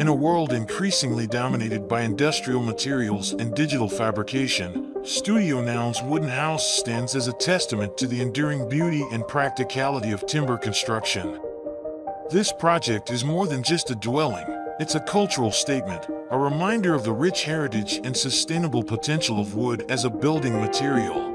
In a world increasingly dominated by industrial materials and digital fabrication, Studio Noun's wooden house stands as a testament to the enduring beauty and practicality of timber construction. This project is more than just a dwelling, it's a cultural statement, a reminder of the rich heritage and sustainable potential of wood as a building material.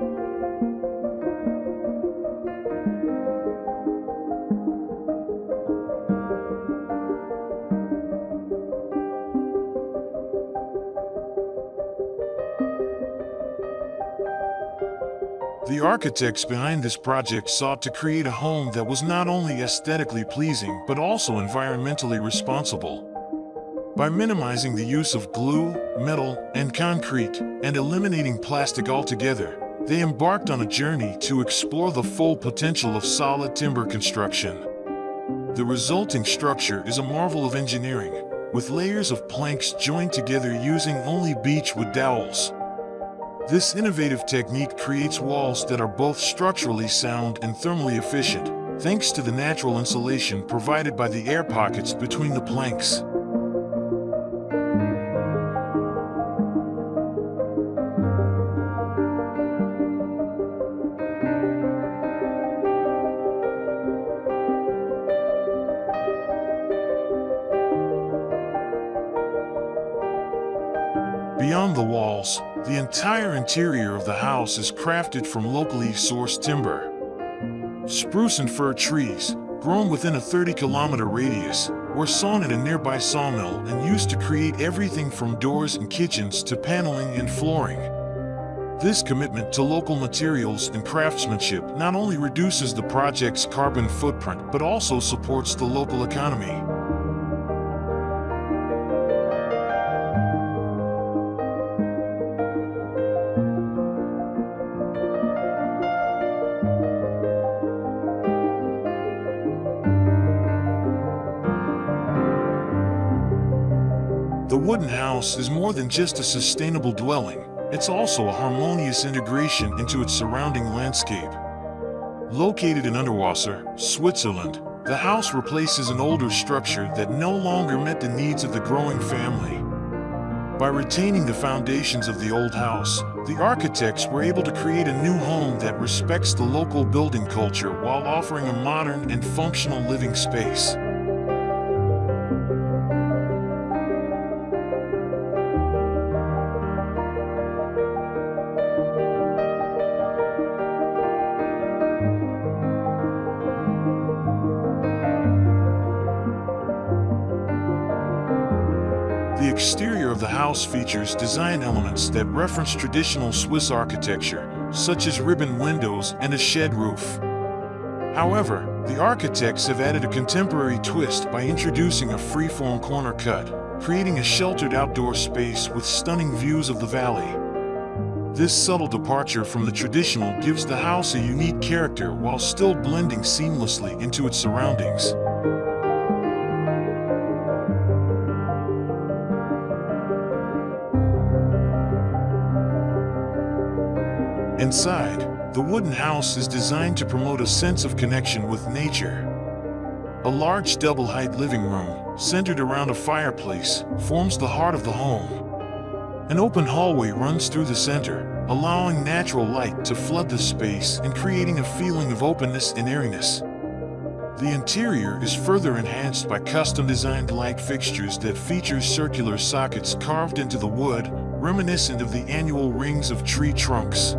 The architects behind this project sought to create a home that was not only aesthetically pleasing but also environmentally responsible. By minimizing the use of glue, metal, and concrete, and eliminating plastic altogether, they embarked on a journey to explore the full potential of solid timber construction. The resulting structure is a marvel of engineering, with layers of planks joined together using only beechwood dowels. This innovative technique creates walls that are both structurally sound and thermally efficient, thanks to the natural insulation provided by the air pockets between the planks. Beyond the walls, the entire interior of the house is crafted from locally sourced timber. Spruce and fir trees, grown within a 30-kilometer radius, were sawn at a nearby sawmill and used to create everything from doors and kitchens to paneling and flooring. This commitment to local materials and craftsmanship not only reduces the project's carbon footprint but also supports the local economy. The wooden house is more than just a sustainable dwelling, it's also a harmonious integration into its surrounding landscape. Located in Unterwasser, Switzerland, the house replaces an older structure that no longer met the needs of the growing family. By retaining the foundations of the old house, the architects were able to create a new home that respects the local building culture while offering a modern and functional living space. The exterior of the house features design elements that reference traditional Swiss architecture, such as ribbon windows and a shed roof. However, the architects have added a contemporary twist by introducing a free-form corner cut, creating a sheltered outdoor space with stunning views of the valley. This subtle departure from the traditional gives the house a unique character while still blending seamlessly into its surroundings. Inside, the wooden house is designed to promote a sense of connection with nature. A large double-height living room, centered around a fireplace, forms the heart of the home. An open hallway runs through the center, allowing natural light to flood the space and creating a feeling of openness and airiness. The interior is further enhanced by custom-designed light fixtures that feature circular sockets carved into the wood, reminiscent of the annual rings of tree trunks.